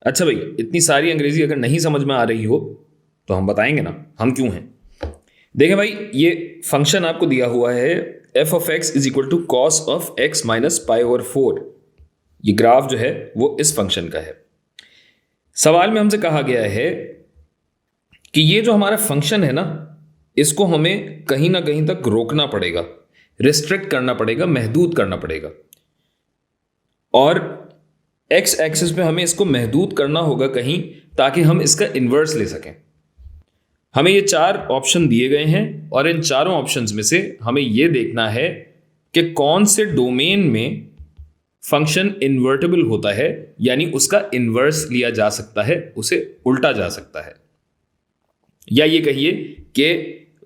अच्छा भाई, इतनी सारी अंग्रेजी अगर नहीं समझ में आ रही हो तो हम बताएंगे ना हम क्यों हैं। देखें भाई, ये फंक्शन आपको दिया हुआ है F of X is equal to cos of X minus pi over 4। ये ग्राफ जो है वो इस फंक्शन का है। सवाल में हमसे कहा गया है कि ये जो हमारा फंक्शन है ना, इसको हमें कहीं ना कहीं तक रोकना पड़ेगा, रिस्ट्रिक्ट करना पड़ेगा, महदूद करना पड़ेगा। और एक्स एक्सिस पे हमें इसको महदूद करना होगा कहीं, ताकि हम इसका इन्वर्स ले सकें। हमें ये 4 ऑप्शन दिए गए हैं और इन चारों ऑप्शंस में से हमें ये देखना है कि कौन से डोमेन में फंक्शन इन्वर्टेबल होता है, यानी उसका इन्वर्स लिया जा सकता है, उसे उल्टा जा सकता है। या ये कहिए कि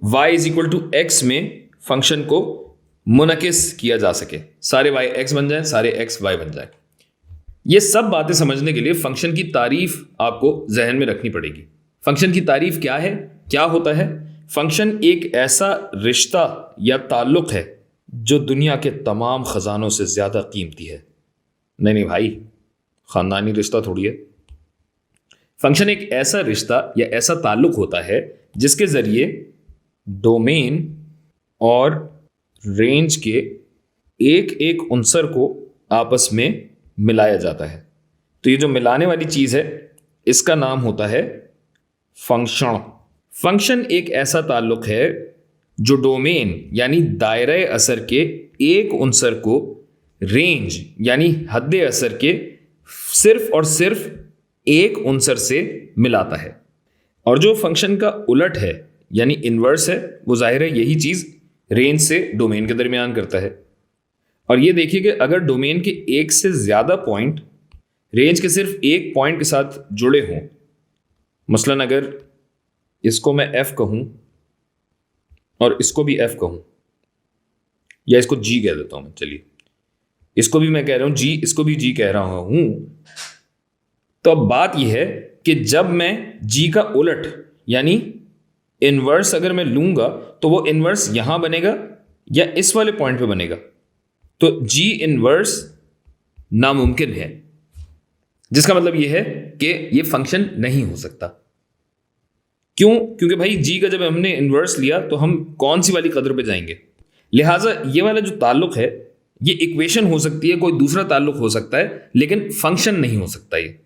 y is equal to X में फंक्शन को मुनकिस किया जा सके, सारे y x बन जाए, सारे x y बन जाए। ये सब बातें समझने के लिए फंक्शन की तारीफ आपको जहन में रखनी पड़ेगी। फंक्शन की तारीफ क्या है, क्या होता है? फंक्शन एक ऐसा रिश्ता या ताल्लुक है जो दुनिया के तमाम खजानों से ज्यादा कीमती है। नहीं भाई, खानदानी रिश्ता थोड़ी है। फंक्शन एक ऐसा रिश्ता या ऐसा ताल्लुक होता है जिसके जरिए डोमेन और रेंज के एक एक उनसर को आपस में मिलाया जाता है। तो ये जो मिलाने वाली चीज है, इसका नाम होता है फंक्शन। फंक्शन एक ऐसा ताल्लुक है जो डोमेन यानी दायरे असर के एक उनसर को रेंज यानी हद्दे असर के सिर्फ और सिर्फ एक उनसर से मिलाता है। और जो फंक्शन का उलट है यानी इन्वर्स है, वो जाहिर है यही चीज रेंज से डोमेन के दरमियान करता है। और ये देखिए कि अगर डोमेन के एक से ज्यादा पॉइंट रेंज के सिर्फ एक पॉइंट के साथ जुड़े हों, मसलन अगर इसको मैं f कहूं और इसको भी f कहूं, या इसको g कह देता हूं मैं, चलिए इसको भी मैं कह रहा हूं g, इसको भी g कह रहा हूं, तो अब बात यह है कि जब मैं g का उलट यानी इनवर्स अगर मैं लूंगा तो वो इनवर्स यहां बनेगा या इस वाले पॉइंट पे बनेगा। तो g इनवर्स नामुमकिन है, जिसका मतलब यह है कि ये फंक्शन नहीं हो सकता। क्यों? क्योंकि भाई g का जब हमने इनवर्स लिया तो हम कौन सी वाली कदर पे जाएंगे। लिहाजा ये वाला जो ताल्लुक है, ये इक्वेशन हो सकती है, कोई दूसरा ताल्लुक हो सकता है, लेकिन फंक्शन नहीं हो सकता ये।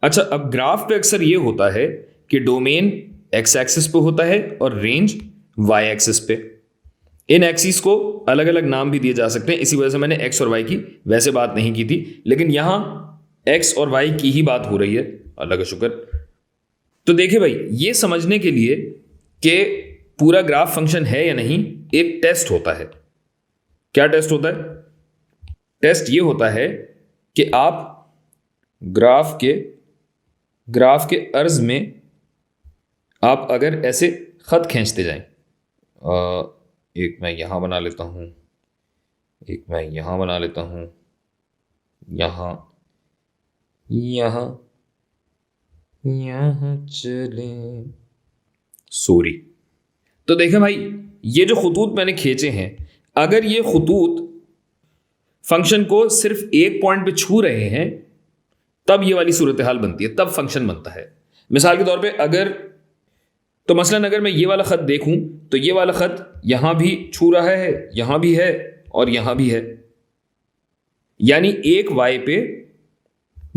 अच्छा, अब ग्राफ पे अक्सर ये होता है कि डोमेन एक्स एक्सिस पे होता है और रेंज वाई एक्सिस पे। इन एक्सिस को अलग अलग नाम भी दिए जा सकते हैं, इसी वजह से मैंने एक्स और वाई की वैसे बात नहीं की थी, लेकिन यहां एक्स और वाई की ही बात हो रही है, अल्लाह का शुक्र। तो देखिए भाई, ये समझने के लिए कि पूरा ग्राफ फंक्शन है या नहीं, एक टेस्ट होता है। क्या टेस्ट होता है? टेस्ट ये होता है कि आप ग्राफ के अर्ज में आप अगर ऐसे खत खींचते जाएं, एक मैं यहां बना लेता हूं, एक मैं यहां बना लेता हूं, यहां यहां यहां चले, सॉरी। तो देखें भाई, ये जो खतूत मैंने खींचे हैं, अगर ये खतूत फंक्शन को सिर्फ एक पॉइंट पे छू रहे हैं, तब ये वाली सूरत हाल बनती है, तब फंक्शन बनता है। मिसाल के तौर पे तो मसलन अगर मैं ये वाला खत देखूं तो ये वाला खत यहां भी छू रहा है, यहां भी है और यहां भी है, यानी एक वाई पे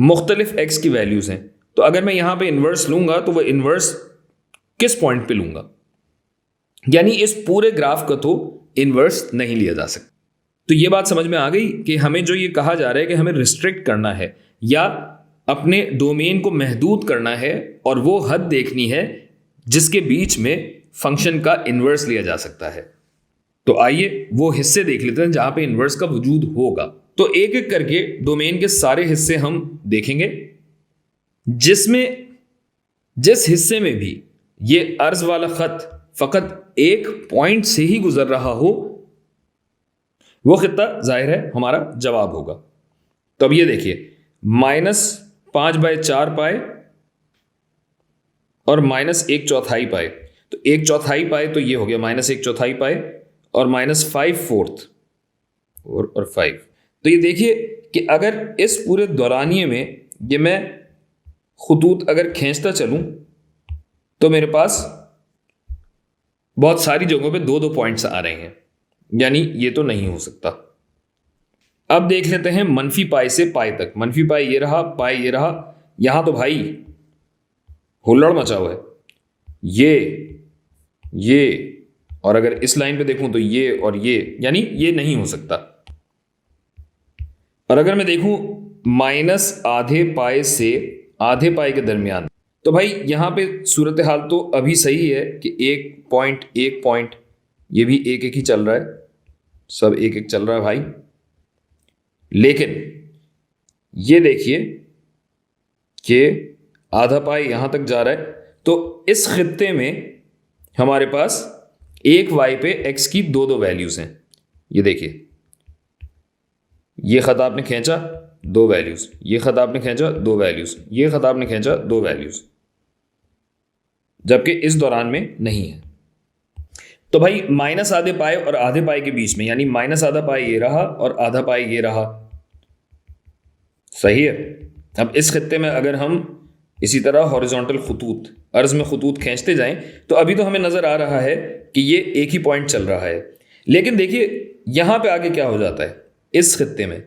मुख्तलिफ एक्स की वैल्यूज हैं। तो अगर मैं यहां पे इन्वर्स लूंगा तो वह इन्वर्स किस पॉइंट पे लूंगा, यानी इस पूरे ग्राफ का तो इन्वर्स नहीं लिया जा सकता। तो ये बात समझ में आ गई कि हमें जो ये कहा जा रहा है कि हमें रिस्ट्रिक्ट करना है या अपने डोमेन को महदूद करना है, और वो हद देखनी है जिसके बीच में फंक्शन का इन्वर्स लिया जा सकता है। तो आइए वो हिस्से देख लेते हैं जहां पे इन्वर्स का वजूद होगा। तो एक एक करके डोमेन के सारे हिस्से हम देखेंगे, जिसमें जिस हिस्से में भी ये अर्ज वाला खत फकत एक पॉइंट से ही गुजर रहा हो, वो खित्ता जाहिर है हमारा जवाब होगा। तो अब ये देखिए, -5/4 पाए और -1/4 पाए। तो 1/4 पाए तो ये हो गया -1/4 पाए, और -5/4 और 5। तो ये देखिए कि अगर इस पूरे दौरानिये में ये मैं खतूत अगर खींचता चलूं तो मेरे पास बहुत सारी जगहों पे दो दो पॉइंट्स आ रहे हैं, यानी ये तो नहीं हो सकता। अब देख लेते हैं मनफी पाई से पाई तक। मनफी पाई ये रहा, पाई ये रहा। यहां तो भाई हुल्लड़ मचा हुआ है, ये और अगर इस लाइन पे देखूं तो ये और ये, यानी ये नहीं हो सकता। और अगर मैं देखूं माइनस आधे पाई से आधे पाई के दरमियान, तो भाई यहां पे सूरत हाल तो अभी सही है कि एक पॉइंट ये भी एक एक ही चल रहा है, सब एक एक चल रहा है भाई। लेकिन ये देखिए कि आधा पाई यहां तक जा रहा है, तो इस खित्ते में हमारे पास एक वाई पे एक्स की दो दो वैल्यूज हैं। ये देखिए, ये खत आपने खींचा, दो वैल्यूज, ये खत आपने खींचा, दो वैल्यूज, ये खत आपने खींचा, दो वैल्यूज, जबकि इस दौरान में नहीं है। तो भाई माइनस आधे पाए और आधे पाए के बीच में, यानी माइनस आधा पाए ये रहा और आधा पाए ये रहा, सही है। अब इस खित्ते में अगर हम इसी तरह हॉरिजॉन्टल खतूत, अर्ज में खतूत खींचते जाएं, तो अभी तो हमें नजर आ रहा है कि ये एक ही पॉइंट चल रहा है। लेकिन देखिए यहां पे आगे क्या हो जाता है, इस खित्ते में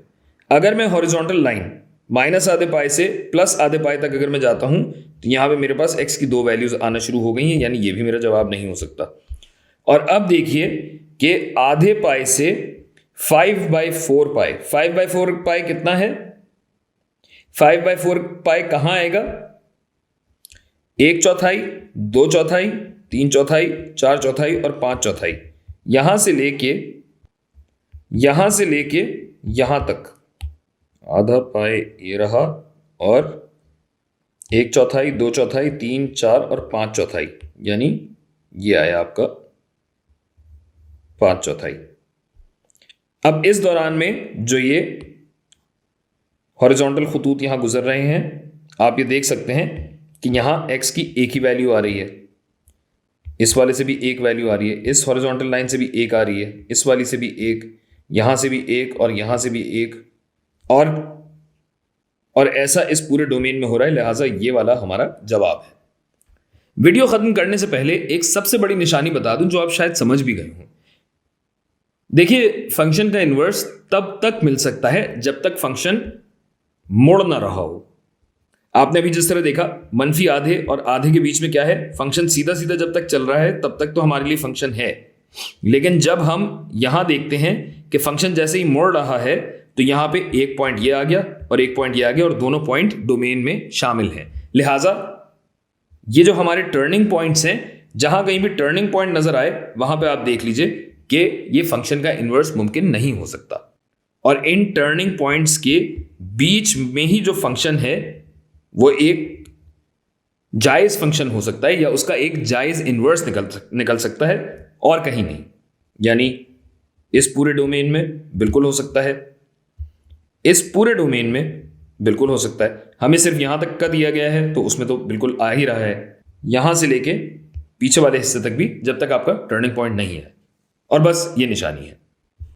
अगर मैं हॉरिजॉन्टल लाइन माइनस आधे पाई से प्लस आधे पाई तक अगर मैं जाता हूं, तो यहां पे मेरे पास एक्स की दो वैल्यूज आना शुरू हो गई हैं, यानी ये भी मेरा जवाब नहीं हो सकता। और अब देखिए कि आधे पाई से 5/4 पाई, 5/4 पाई कितना है, 5/4 पाई कहां आएगा, 1/4, 2/4, 3/4, 4/4 और 5/4, यहां से लेके यहां तक आधा पाई ये रहा और 1/4, 2/4, 3, 4 और 5/4, यानी ये आया आपका 5/4। अब इस दौरान में जो ये हॉरिजॉन्टल खतूत यहां गुजर रहे हैं, आप ये देख सकते हैं कि यहां एक्स की एक ही वैल्यू आ रही है, इस वाले से भी एक वैल्यू आ रही है, इस हॉरिजॉन्टल लाइन से भी एक आ रही है, इस वाली से भी एक, यहां से भी एक और यहां से भी एक, और ऐसा इस पूरे डोमेन में हो रहा है। लिहाजा ये वाला हमारा जवाब है। वीडियो खत्म करने से पहले एक सबसे बड़ी निशानी बता दूं जो आप शायद समझ भी गए हों। देखिए फंक्शन का इन्वर्स तब तक मिल सकता है जब तक फंक्शन मुड़ ना रहा हो। आपने अभी जिस तरह देखा मनफी आधे और आधे के बीच में क्या है, फंक्शन सीधा सीधा जब तक चल रहा है तब तक तो हमारे लिए फंक्शन है। लेकिन जब हम यहां देखते हैं कि फंक्शन जैसे ही मुड़ रहा है, तो यहां पे एक पॉइंट ये आ गया और एक पॉइंट ये आ गया और दोनों पॉइंट डोमेन में शामिल हैं। लिहाजा ये जो हमारे टर्निंग पॉइंट्स हैं, जहां कहीं भी टर्निंग पॉइंट नजर आए वहां पे आप देख लीजिए कि ये फंक्शन का इन्वर्स मुमकिन नहीं हो सकता। और इन टर्निंग पॉइंट्स के बीच में ही जो फंक्शन है वो एक जायज फंक्शन हो सकता है, या उसका एक जायज इन्वर्स निकल सकता है, और कहीं नहीं। यानी इस पूरे डोमेन में बिल्कुल हो सकता है, इस पूरे डोमेन में बिल्कुल हो सकता है। हमें सिर्फ यहां तक का दिया गया है तो उसमें तो बिल्कुल आ ही रहा है, यहां से लेके पीछे वाले हिस्से तक भी, जब तक आपका टर्निंग पॉइंट नहीं है। और बस ये निशानी है।